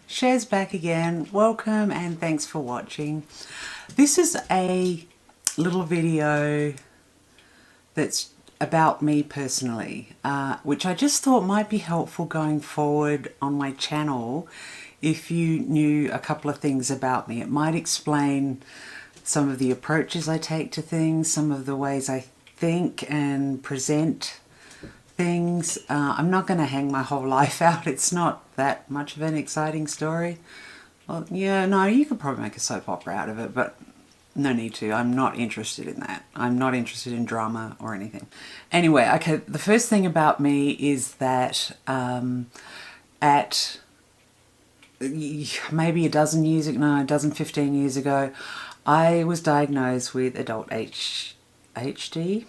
Chezz back again. Welcome and thanks for watching. This is a little video that's about me personally, which I just thought might be helpful going forward on my channel if you knew a couple of things about me. It might explain some of the approaches I take to things, some of the ways I think and present things. I'm not going to hang my whole life out. It's not that much of an exciting story. Well, yeah, no, you could probably make a soap opera out of it, but no need to. I'm not interested in that. I'm not interested in drama or anything. Anyway, okay, the first thing about me is that at maybe a dozen 15 years ago, I was diagnosed with adult HD.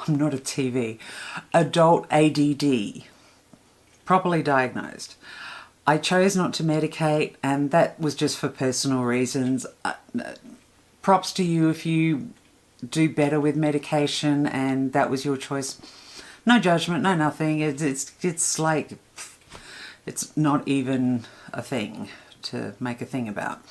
I'm not a TV. Adult ADD. Properly diagnosed. I chose not to medicate, and that was just for personal reasons. Props to you if you do better with medication and that was your choice. No judgment, no nothing. It's like, it's not even a thing to make a thing about.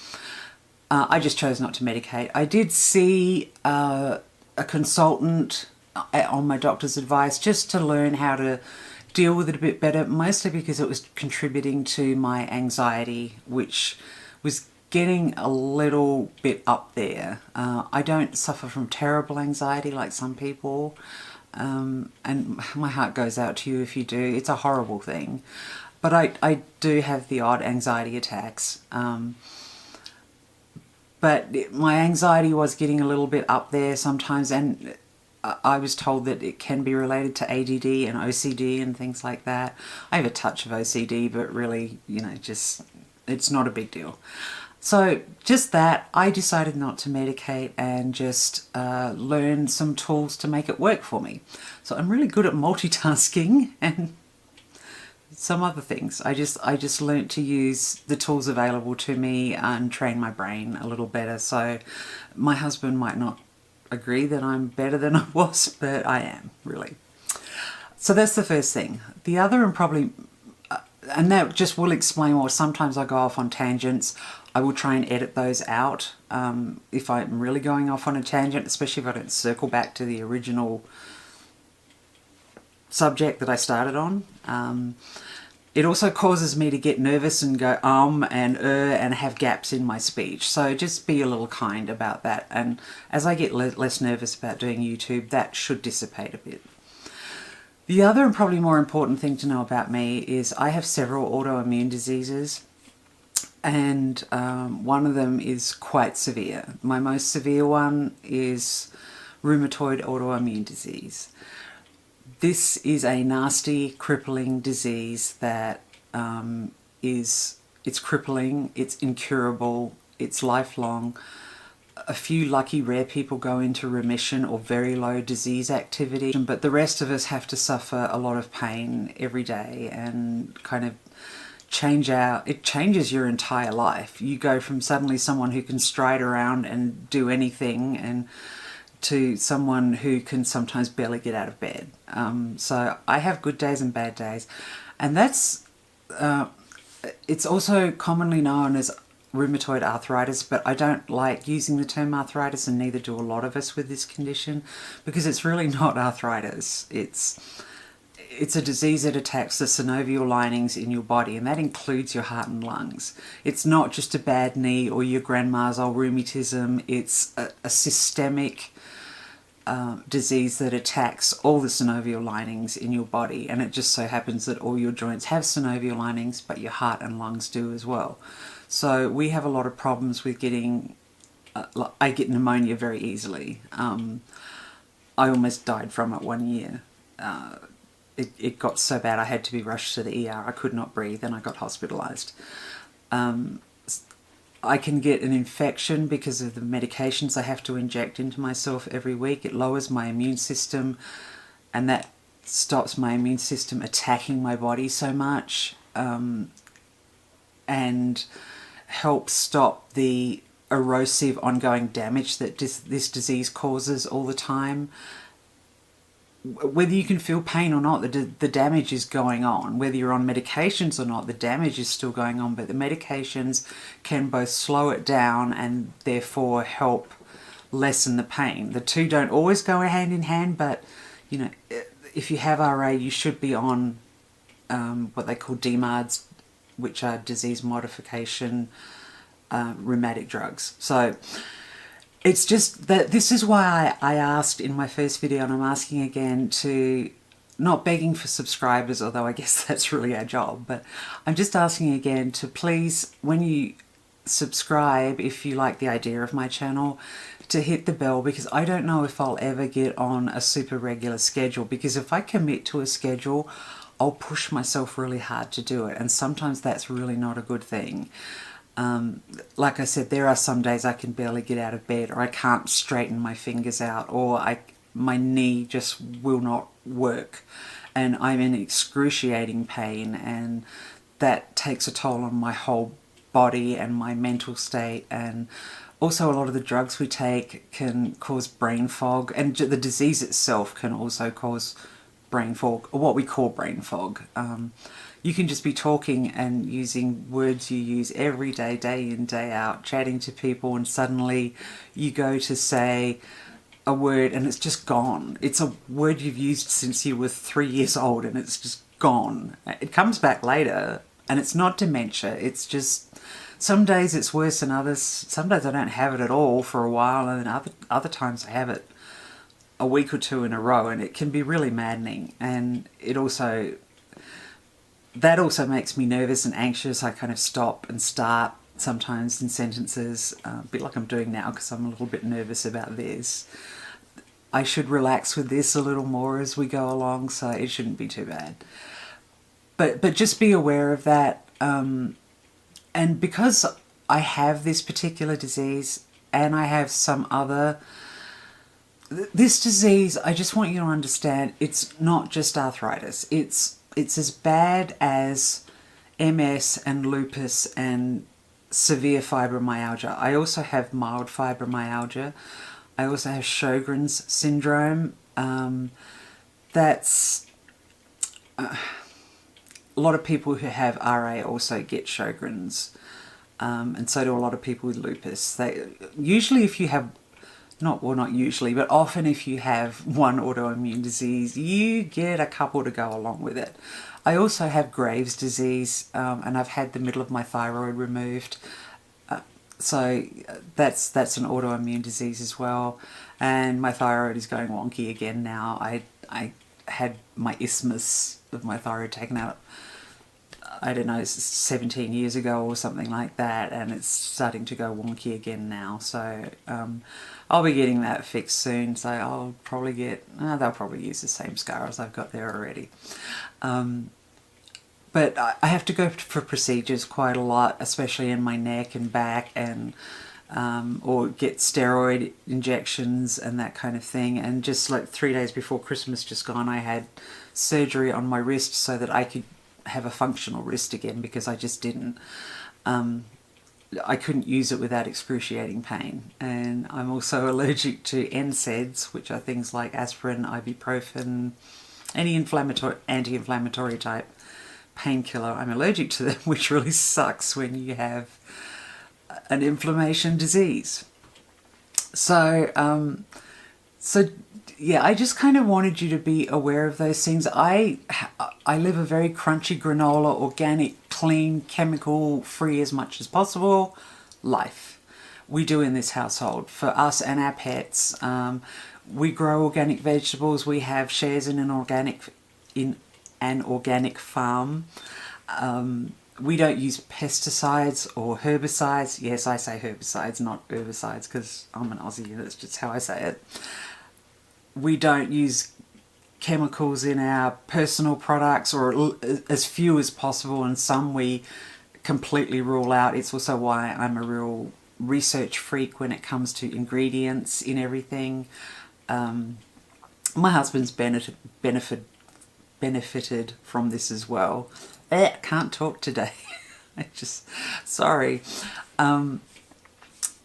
I just chose not to medicate. I did see a consultant on my doctor's advice just to learn how to deal with it a bit better, mostly because it was contributing to my anxiety, which was getting a little bit up there. I don't suffer from terrible anxiety like some people, and my heart goes out to you if you do. It's a horrible thing. But I do have the odd anxiety attacks. But my anxiety was getting a little bit up there sometimes, and I was told that it can be related to ADD and OCD and things like that. I have a touch of OCD, but really, you know, just, it's not a big deal. So just that, I decided not to medicate and just learn some tools to make it work for me. So I'm really good at multitasking and some other things. I just learnt to use the tools available to me and train my brain a little better. So my husband might not agree that I'm better than I was, but I am, really. So that's the first thing. The other, and probably, and that just will explain why sometimes I go off on tangents. I will try and edit those out if I'm really going off on a tangent, especially if I don't circle back to the original subject that I started on. It also causes me to get nervous and go and have gaps in my speech. So just be a little kind about that. And as I get less nervous about doing YouTube, that should dissipate a bit. The other and probably more important thing to know about me is I have several autoimmune diseases, and one of them is quite severe. My most severe one is rheumatoid autoimmune disease. This is a nasty, crippling disease that it's crippling, it's incurable, it's lifelong. A few lucky rare people go into remission or very low disease activity, but the rest of us have to suffer a lot of pain every day and kind of it changes your entire life. You go from suddenly someone who can stride around and do anything and to someone who can sometimes barely get out of bed. So I have good days and bad days. And that's, it's also commonly known as rheumatoid arthritis, but I don't like using the term arthritis, and neither do a lot of us with this condition, because it's really not arthritis. It's a disease that attacks the synovial linings in your body, and that includes your heart and lungs. It's not just a bad knee or your grandma's old rheumatism. It's a systemic disease that attacks all the synovial linings in your body, and it just so happens that all your joints have synovial linings, but your heart and lungs do as well. So we have a lot of problems with getting, I get pneumonia very easily. I almost died from it 1 year. It got so bad I had to be rushed to the ER. I could not breathe and I got hospitalized. I can get an infection because of the medications I have to inject into myself every week. It lowers my immune system, and that stops my immune system attacking my body so much, and helps stop the erosive ongoing damage that this disease causes all the time. whether you can feel pain or not, the damage is going on. Whether you're on medications or not, the damage is still going on, but the medications can both slow it down and therefore help lessen the pain. The two don't always go hand in hand, but you know, if you have RA, you should be on what they call DMARDs, which are disease modification rheumatic drugs. So it's just that this is why I asked in my first video, and I'm asking again, to not begging for subscribers, although I guess that's really our job, but I'm just asking again to please, when you subscribe, if you like the idea of my channel, to hit the bell, because I don't know if I'll ever get on a super regular schedule, because if I commit to a schedule, I'll push myself really hard to do it, and sometimes that's really not a good thing. Like I said, there are some days I can barely get out of bed, or I can't straighten my fingers out, or my knee just will not work, and I'm in excruciating pain, and that takes a toll on my whole body and my mental state. And also a lot of the drugs we take can cause brain fog, and the disease itself can also cause brain fog, or what we call brain fog. You can just be talking and using words you use every day, day in, day out, chatting to people, and suddenly you go to say a word and it's just gone. It's a word you've used since you were 3 years old and it's just gone. It comes back later, and it's not dementia. It's just, some days it's worse than others. Some days I don't have it at all for a while, and then other times I have it a week or two in a row, and it can be really maddening. And that also makes me nervous and anxious. I kind of stop and start sometimes in sentences, a bit like I'm doing now, because I'm a little bit nervous about this. I should relax with this a little more as we go along, so it shouldn't be too bad. But just be aware of that. And because I have this particular disease, and I have some other... This disease, I just want you to understand, it's not just arthritis. It's as bad as MS and lupus and severe fibromyalgia. I also have mild fibromyalgia. I also have Sjogren's syndrome. That's... a lot of people who have RA also get Sjogren's. And so do a lot of people with lupus. Usually if you have... not usually, but often if you have one autoimmune disease, you get a couple to go along with it. I also have Graves' disease, and I've had the middle of my thyroid removed. So that's an autoimmune disease as well. And my thyroid is going wonky again now. I had my isthmus of my thyroid taken out, I don't know, 17 years ago or something like that, and it's starting to go wonky again now. So I'll be getting that fixed soon. So I'll probably get, they'll probably use the same scar as I've got there already. But I have to go for procedures quite a lot, especially in my neck and back, and or get steroid injections and that kind of thing. And just like 3 days before Christmas just gone, I had surgery on my wrist so that I could have a functional wrist again, because I just didn't. I couldn't use it without excruciating pain. And I'm also allergic to NSAIDs, which are things like aspirin, ibuprofen, any anti-inflammatory type painkiller. I'm allergic to them, which really sucks when you have an inflammation disease. So yeah, I just kind of wanted you to be aware of those things. I live a very crunchy granola, organic, clean, chemical-free as much as possible life. We do in this household for us and our pets. We grow organic vegetables. We have shares in an organic farm. We don't use pesticides or herbicides. Yes, I say herbicides, not herbicides, because I'm an Aussie. That's just how I say it. We don't use chemicals in our personal products, or as few as possible, and some we completely rule out. It's also why I'm a real research freak when it comes to ingredients in everything. My husband's benefited from this as well. I can't talk today. Sorry.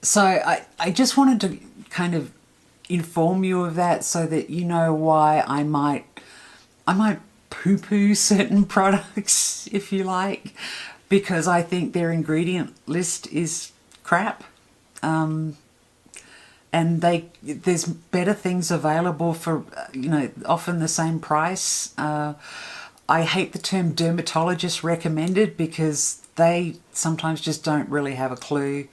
So I just wanted to kind of inform you of that so that you know why I might poo-poo certain products, if you like, because I think their ingredient list is crap. And there's better things available for, often the same price. I hate the term dermatologist recommended because they sometimes just don't really have a clue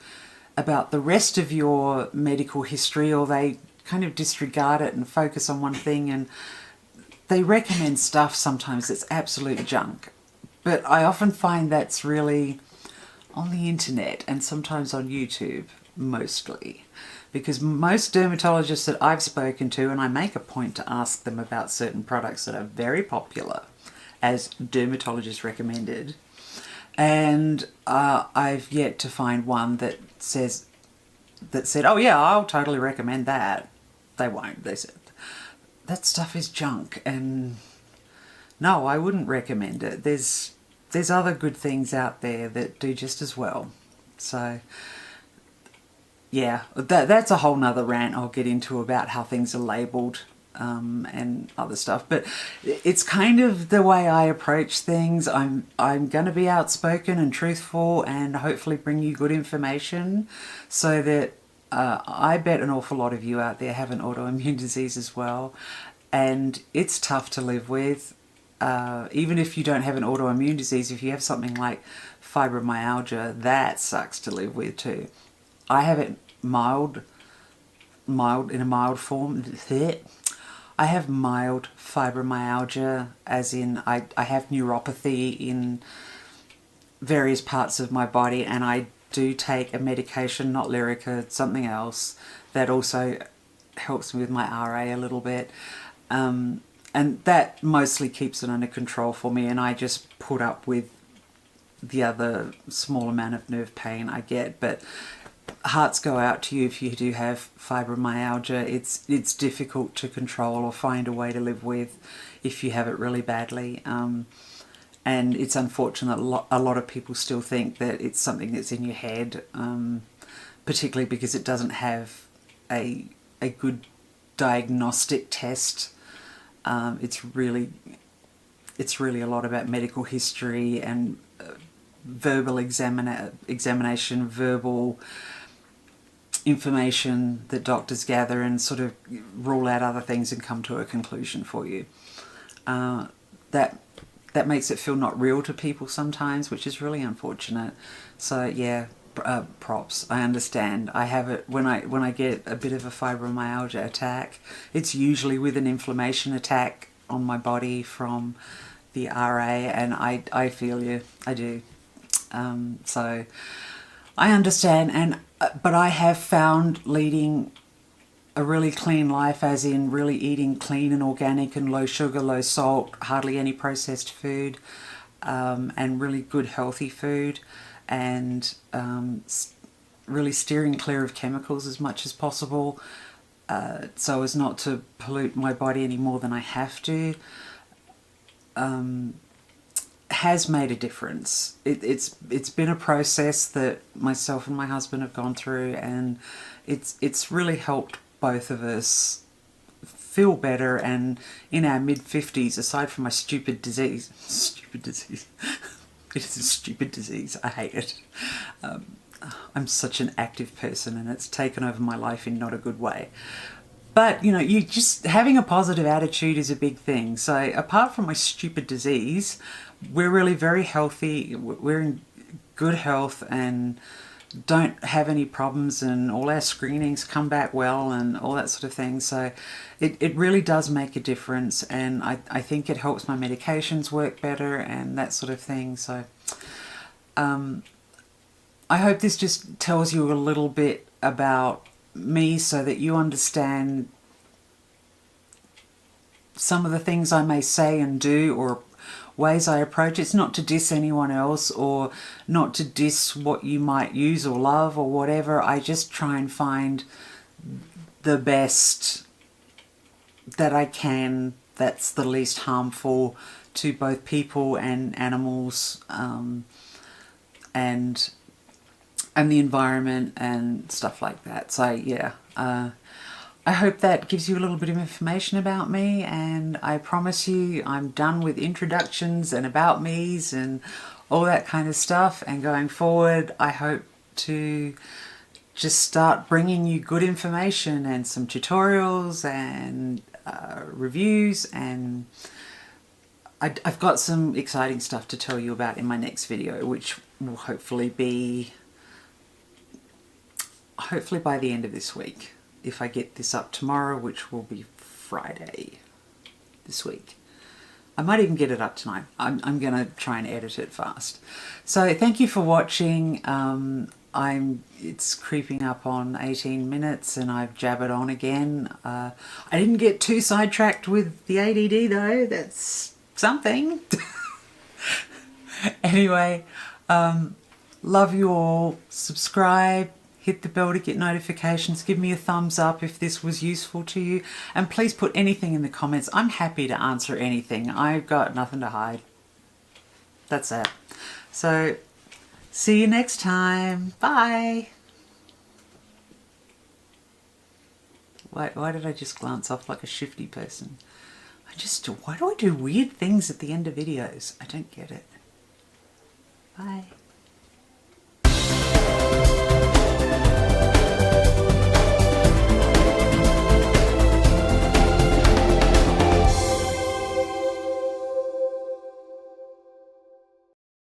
about the rest of your medical history, or they kind of disregard it and focus on one thing, and they recommend stuff sometimes that's absolute junk. But I often find that's really on the internet and sometimes on YouTube, mostly. Because most dermatologists that I've spoken to, and I make a point to ask them about certain products that are very popular as dermatologist recommended, and I've yet to find one that said, oh yeah, I'll totally recommend that. They won't. They said, that stuff is junk, and no, I wouldn't recommend it. There's other good things out there that do just as well. So yeah, that's a whole nother rant I'll get into about how things are labelled and other stuff. But it's kind of the way I approach things. I'm going to be outspoken and truthful and hopefully bring you good information so that I bet an awful lot of you out there have an autoimmune disease as well. And it's tough to live with. Even if you don't have an autoimmune disease, if you have something like fibromyalgia, that sucks to live with too. I have it mild in a mild form. I have mild fibromyalgia, as in I have neuropathy in various parts of my body, and I do take a medication, not Lyrica, something else, that also helps me with my RA a little bit. And that mostly keeps it under control for me, and I just put up with the other small amount of nerve pain I get. But hearts go out to you if you do have fibromyalgia. It's difficult to control or find a way to live with if you have it really badly. And it's unfortunate a lot of people still think that it's something that's in your head, particularly because it doesn't have a good diagnostic test. It's really a lot about medical history and verbal examination, verbal information that doctors gather and sort of rule out other things and come to a conclusion for you. That makes it feel not real to people sometimes, which is really unfortunate. So yeah, props. I understand. I have it when I get a bit of a fibromyalgia attack. It's usually with an inflammation attack on my body from the RA, and I feel you. I do. So I understand, but I have found leading a really clean life, as in really eating clean and organic and low sugar, low salt, hardly any processed food, and really good healthy food, and really steering clear of chemicals as much as possible, so as not to pollute my body any more than I have to, has made a difference. It's been a process that myself and my husband have gone through, and it's really helped both of us feel better. And in our mid-50s, aside from my stupid disease, it is a stupid disease, I hate it. I'm such an active person, and it's taken over my life in not a good way. But, you just having a positive attitude is a big thing. So apart from my stupid disease, we're really very healthy. We're in good health and don't have any problems, and all our screenings come back well and all that sort of thing. So it really does make a difference, and I think it helps my medications work better and that sort of thing. So I hope this just tells you a little bit about me so that you understand some of the things I may say and do, or ways I approach. It's not to diss anyone else, or not to diss what you might use or love or whatever. I just try and find the best that I can that's the least harmful to both people and animals, and the environment and stuff like that. So yeah, I hope that gives you a little bit of information about me, and I promise you I'm done with introductions and about me's and all that kind of stuff, and going forward I hope to just start bringing you good information and some tutorials and reviews, and I've got some exciting stuff to tell you about in my next video, which will hopefully by the end of this week, if I get this up tomorrow, which will be Friday this week. I might even get it up tonight. I'm going to try and edit it fast. So thank you for watching. It's creeping up on 18 minutes and I've jabbered on again. I didn't get too sidetracked with the ADD though. That's something. Anyway, love you all. Subscribe. Hit the bell to get notifications. Give me a thumbs up if this was useful to you. And please put anything in the comments. I'm happy to answer anything. I've got nothing to hide. That's it. So, see you next time. Bye. Why did I just glance off like a shifty person? Why do I do weird things at the end of videos? I don't get it. Bye.